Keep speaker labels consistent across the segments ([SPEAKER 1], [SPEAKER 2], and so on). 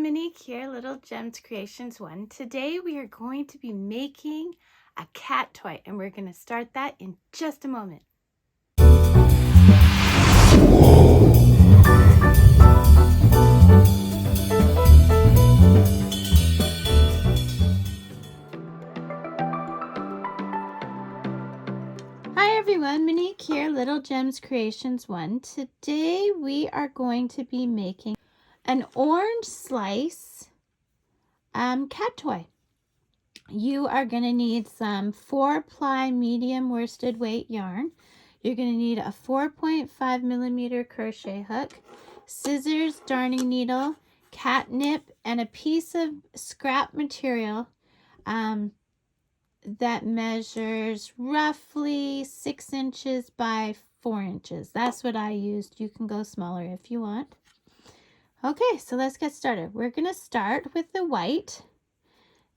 [SPEAKER 1] Monique here, Little Gems Creations 1. Today we are going to be making a cat toy and we're going to start that in just a moment. Hi everyone, Monique here, Little Gems Creations 1. Today we are going to be making an orange slice cat toy. You are going to need some 4-ply medium worsted weight yarn. You're going to need a 4.5 millimeter crochet hook, scissors, darning needle, catnip, and a piece of scrap material that measures roughly 6 inches by 4 inches. That's what I used. You can go smaller if you want. Okay, so let's get started. We're going to start with the white.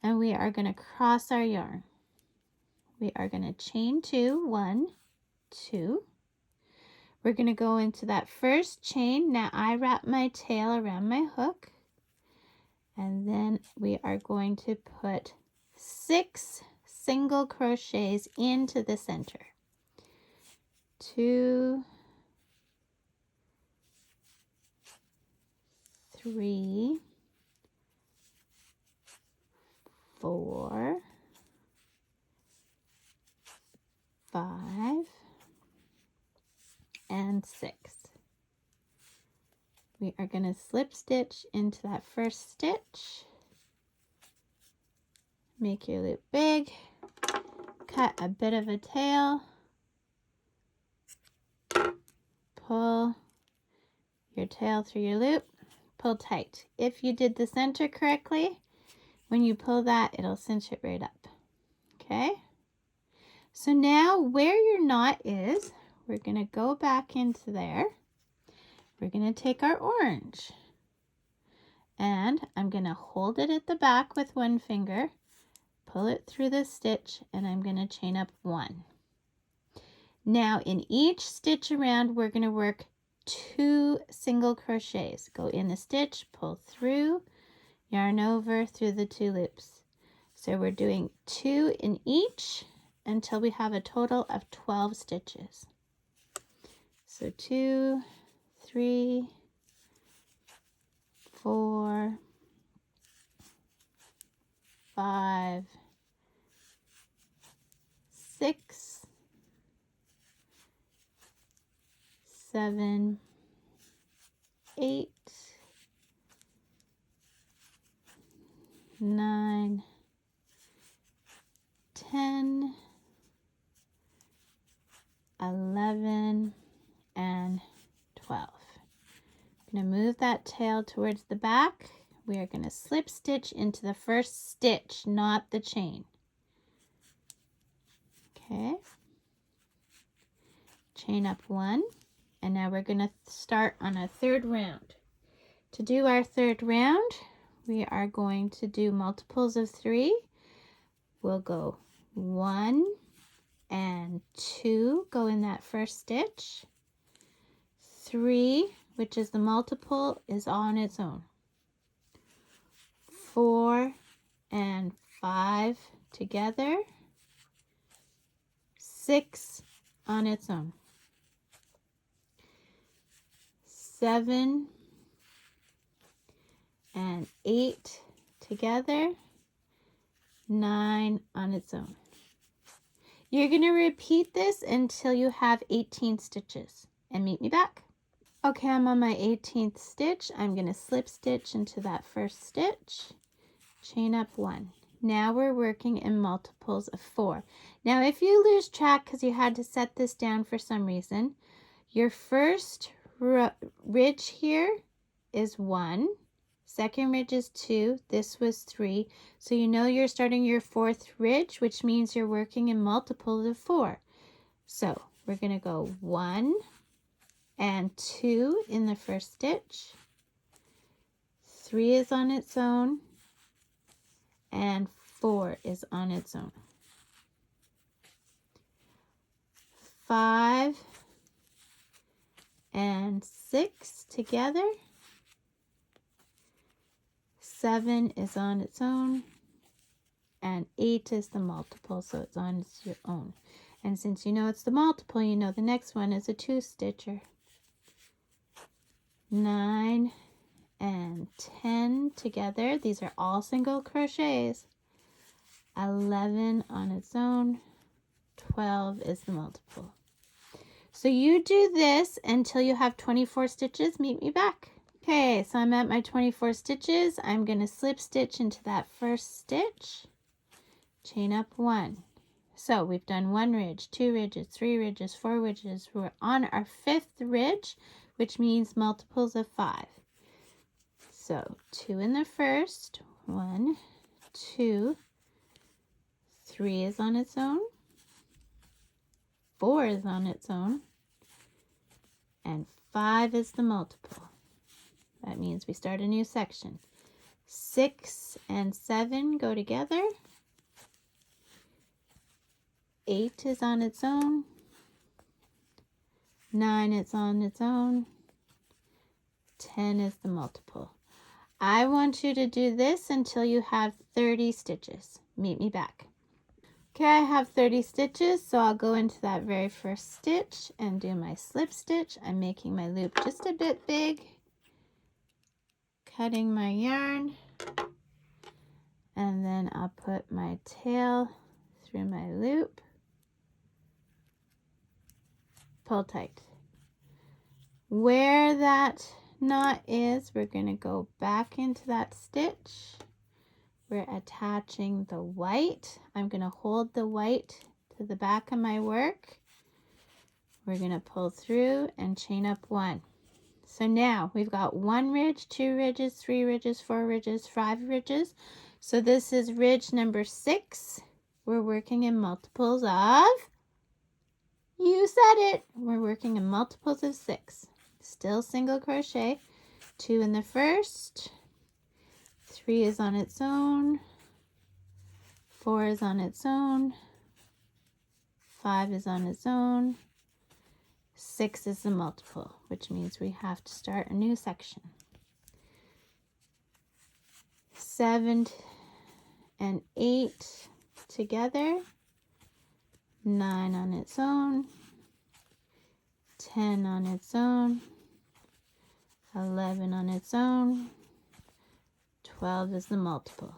[SPEAKER 1] And we are going to cross our yarn. We are going to chain 2, 1, 2. We're going to go into that first chain. Now I wrap my tail around my hook. And then we are going to put 6 single crochets into the center. 2, 3, 4, 5, and 6. We are going to slip stitch into that first stitch. Make your loop big. Cut a bit of a tail. Pull your tail through your loop. Pull tight. If you did the center correctly, when you pull that, it'll cinch it right up. Okay? So now where your knot is, we're going to go back into there. We're going to take our orange. And I'm going to hold it at the back with one finger, pull it through the stitch, and I'm going to chain up 1. Now in each stitch around, we're going to work 2 single crochets. Go in the stitch, pull through, yarn over through the 2 loops. So we're doing 2 in each until we have a total of 12 stitches. So 2, 3, 4, 5, 6, 7, 8, 9, 10, 11, and 12. I'm going to move that tail towards the back. We are going to slip stitch into the first stitch, not the chain. Okay. Chain up 1, and now we're going to start on a 3rd round. To do our 3rd round, we are going to do multiples of 3. We'll go 1 and 2, go in that first stitch. 3, which is the multiple, is on its own. 4 and 5 together. 6 on its own. 7 and 8 together. 9 on its own. You're going to repeat this until you have 18 stitches and meet me back. Okay, I'm on my 18th stitch. I'm going to slip stitch into that first stitch, chain up 1. Now we're working in multiples of 4. Now if you lose track because you had to set this down for some reason, your first ridge here is 1. Second ridge is 2. This was 3. So you know you're starting your 4th ridge, which means you're working in multiples of 4. So we're going to go 1 and 2 in the first stitch. 3 is on its own. And 4 is on its own. 5 and 6 together. 7 is on its own, and 8 is the multiple, so it's on its own. And since you know it's the multiple, you know the next one is a 2-stitcher. 9 and 10 together, these are all single crochets. 11 on its own, 12 is the multiple. So you do this until you have 24 stitches. Meet me back. Okay, so I'm at my 24 stitches. I'm going to slip stitch into that first stitch, chain up 1. So we've done 1 ridge, 2 ridges, 3 ridges, 4 ridges. We're on our 5th ridge, which means multiples of 5. So 2 in the first, 1, 2, 3 is on its own, 4 is on its own, and 5 is the multiple. That means we start a new section. 6 and 7 go together. 8 is on its own. 9 is on its own. 10 is the multiple. I want you to do this until you have 30 stitches. Meet me back. Okay, I have 30 stitches, so I'll go into that very first stitch and do my slip stitch. I'm making my loop just a bit big, cutting my yarn, and then I'll put my tail through my loop, pull tight. Where that knot is, we're going to go back into that stitch. We're attaching the white. I'm going to hold the white to the back of my work. We're going to pull through and chain up 1. So now we've got 1 ridge, 2 ridges, 3 ridges, 4 ridges, 5 ridges. So this is ridge number 6. We're working in multiples of, you said it, we're working in multiples of 6. Still single crochet, 2 in the first, 3 is on its own, 4 is on its own, 5 is on its own, 6 is the multiple, which means we have to start a new section. 7 and 8 together, 9 on its own, 10 on its own, 11 on its own, 12 is the multiple.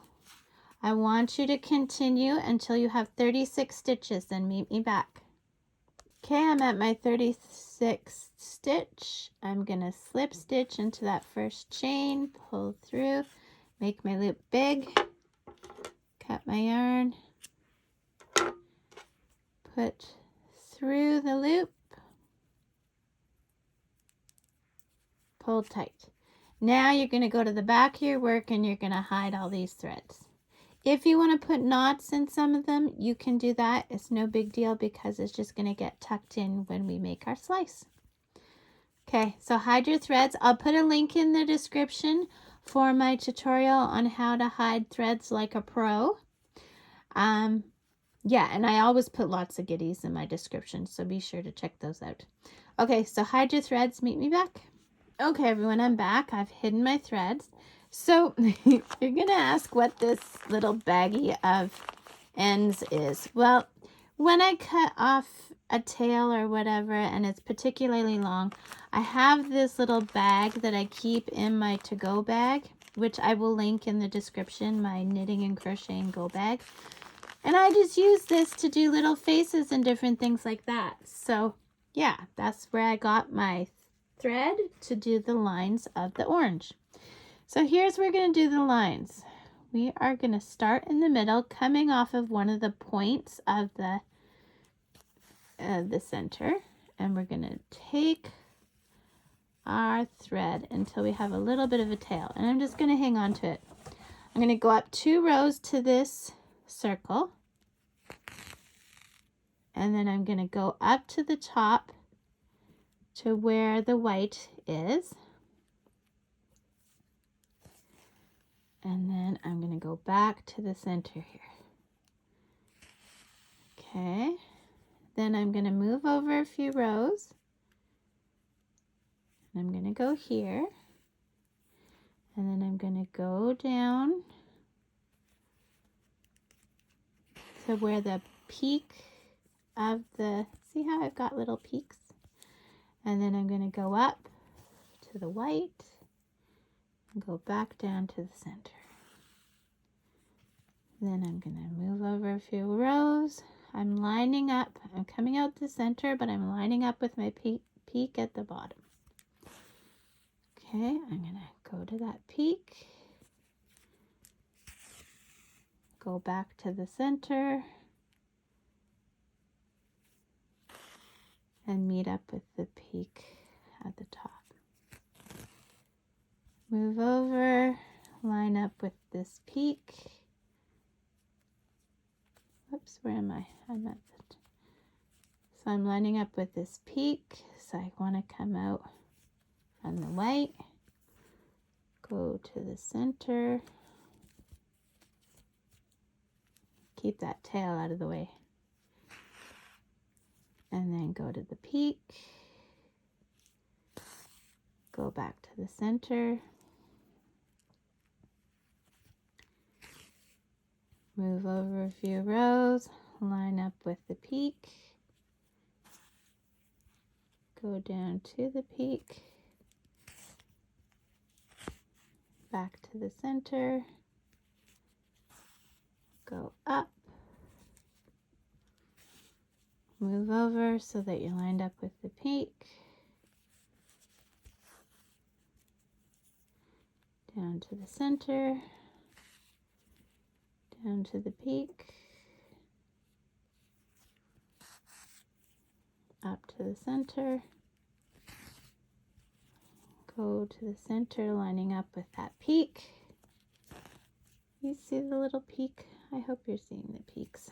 [SPEAKER 1] I want you to continue until you have 36 stitches, then meet me back. Okay, I'm at my 36th stitch. I'm going to slip stitch into that first chain, pull through, make my loop big, cut my yarn, put through the loop, pull tight. Now you're going to go to the back of your work and you're going to hide all these threads. If you want to put knots in some of them, you can do that. It's no big deal because it's just going to get tucked in when we make our slice. Okay, so hide your threads. I'll put a link in the description for my tutorial on how to hide threads like a pro. Yeah, and I always put lots of goodies in my description, so be sure to check those out. Okay, so hide your threads. Meet me back. Okay, everyone, I'm back. I've hidden my threads. So you're going to ask what this little baggie of ends is. Well, when I cut off a tail or whatever and it's particularly long, I have this little bag that I keep in my to-go bag, which I will link in the description, my knitting and crocheting go bag. And I just use this to do little faces and different things like that. So yeah, that's where I got my thread to do the lines of the orange. So here's where we're going to do the lines. We are going to start in the middle, coming off of one of the points of the center, and we're going to take our thread until we have a little bit of a tail, and I'm just going to hang on to it. I'm going to go up 2 rows to this circle, and then I'm going to go up to the top to where the white is. And then I'm going to go back to the center here. Okay. Then I'm going to move over a few rows. And I'm going to go here. And then I'm going to go down to where the peak of the, see how I've got little peaks? And then I'm going to go up to the white and go back down to the center. Then I'm going to move over a few rows. I'm lining up, I'm coming out the center, but I'm lining up with my peak at the bottom. Okay, I'm going to go to that peak, go back to the center, and meet up with the peak at the top. Move over, line up with this peak. Whoops, where am I? I'm at that. So I'm lining up with this peak. So I want to come out on the white, go to the center, keep that tail out of the way, and then go to the peak, go back to the center, move over a few rows, line up with the peak, go down to the peak, back to the center, go up, move over so that you're lined up with the peak, down to the center, down to the peak, up to the center, go to the center, lining up with that peak. You see the little peak? I hope you're seeing the peaks.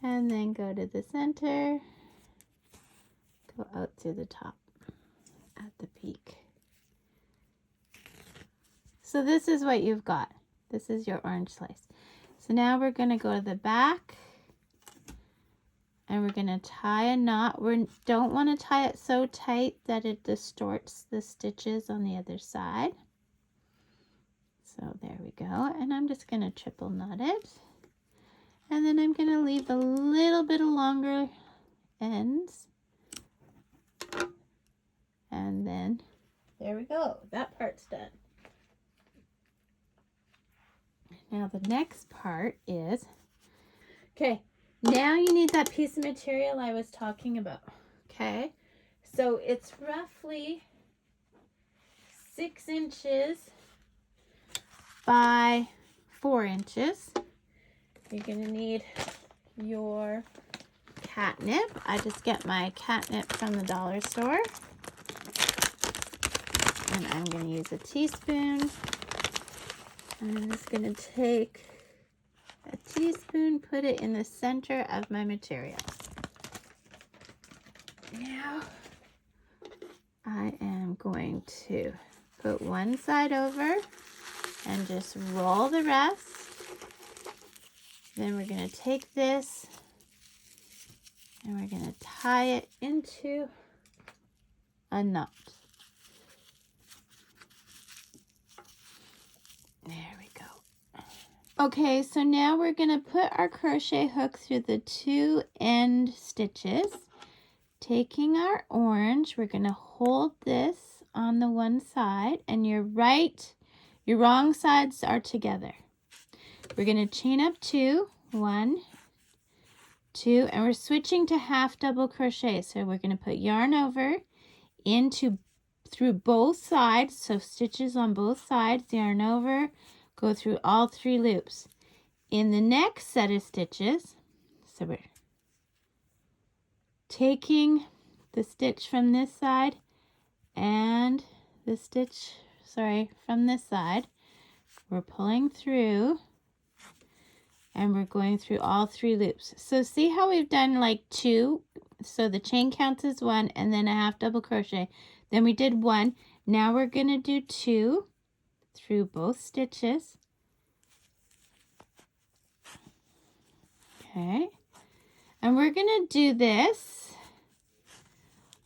[SPEAKER 1] And then go to the center, go out through the top at the peak. So this is what you've got. This is your orange slice. So now we're going to go to the back and we're going to tie a knot. We don't want to tie it so tight that it distorts the stitches on the other side. So there we go. And I'm just going to triple knot it. And then I'm going to leave a little bit of longer ends. And then there we go. That part's done. Now the next part is, okay, now you need that piece of material I was talking about. Okay, so it's roughly 6 inches by 4 inches. You're going to need your catnip. I just get my catnip from the dollar store. And I'm going to use a teaspoon. I'm just going to take a teaspoon, put it in the center of my material. Now, I am going to put one side over and just roll the rest. Then we're going to take this and we're going to tie it into a knot. There we go. Okay, so now we're going to put our crochet hook through the 2 end stitches. Taking our orange, we're going to hold this on the one side and your wrong sides are together. We're going to chain up 2, 1, 2, and we're switching to half double crochet. So we're going to put yarn over through both sides, so stitches on both sides, yarn over, go through all 3 loops. In the next set of stitches, so we're taking the stitch from this side and the stitch, from this side, we're pulling through and we're going through all 3 loops. So see how we've done like 2, so the chain counts as 1 and then a half double crochet. Then we did 1. Now we're going to do 2 through both stitches. Okay. And we're going to do this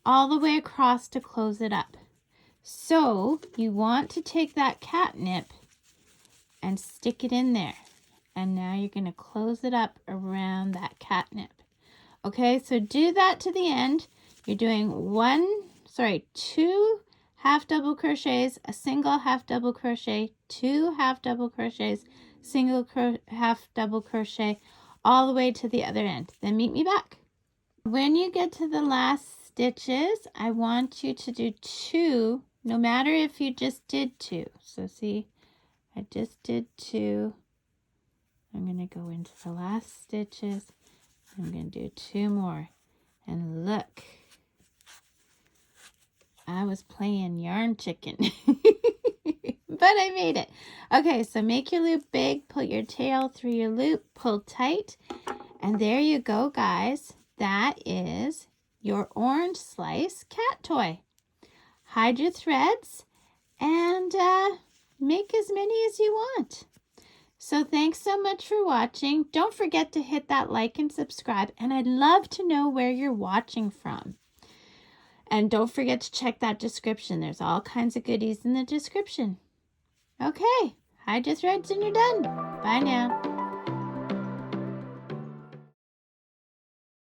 [SPEAKER 1] all the way across to close it up. So you want to take that catnip and stick it in there. And now you're going to close it up around that catnip. Okay, so do that to the end. You're doing two half double crochets, a single half double crochet, two half double crochets, single half double crochet, all the way to the other end. Then meet me back. When you get to the last stitches, I want you to do 2, no matter if you just did 2. So see, I just did 2. I'm going to go into the last stitches. I'm going to do 2 more. And look, I was playing yarn chicken, but I made it. Okay, so make your loop big, pull your tail through your loop, pull tight, and there you go, guys. That is your orange slice cat toy. Hide your threads and make as many as you want. So thanks so much for watching. Don't forget to hit that like and subscribe, and I'd love to know where you're watching from. And don't forget to check that description. There's all kinds of goodies in the description. Okay, hide your threads and you're done. Bye now.